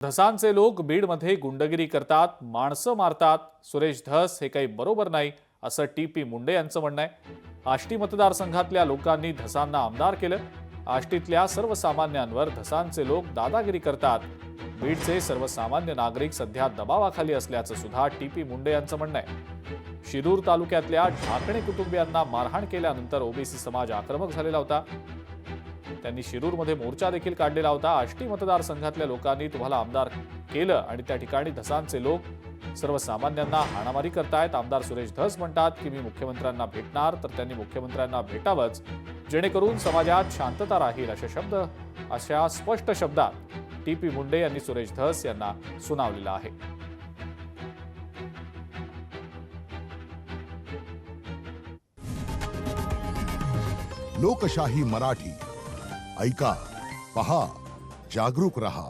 धसांचे लोक बीडमध्ये गुंडगिरी करतात, माणसं मारतात. सुरेश धस हे काही बरोबर नाही असं टी.पी. मुंडे यांचं म्हणणं आहे. आष्टी मतदारसंघातल्या लोकांनी धसांना आमदार केलं. आष्टीतल्या सर्वसामान्यांवर धसांचे लोक दादागिरी करतात. बीडचे सर्वसामान्य नागरिक सध्या दबावाखाली असल्याचं सुद्धा टी.पी. मुंडे यांचं म्हणणं आहे. शिरूर तालुक्यातल्या ढाकणे कुटुंबियांना मारहाण केल्यानंतर ओबीसी समाज आक्रमक झालेला होता. त्यांनी शिरूरमध्ये मोर्चा देखील काढलेला होता. आष्टी मतदारसंघातल्या लोकांनी तुम्हाला आमदार केलं आणि त्या ठिकाणी धसांचे लोक सर्वसामान्यांना हाणामारी करतायत. आमदार सुरेश धस म्हणतात की मी मुख्यमंत्र्यांना भेटणार, तर त्यांनी मुख्यमंत्र्यांना भेटावंच जेणेकरून समाजात शांतता राहील अशा स्पष्ट शब्दात टी.पी. मुंडे यांनी सुरेश धस यांना सुनावलेलं आहे. लोकशाही मराठी ऐका, पहा, जागरूक रहा.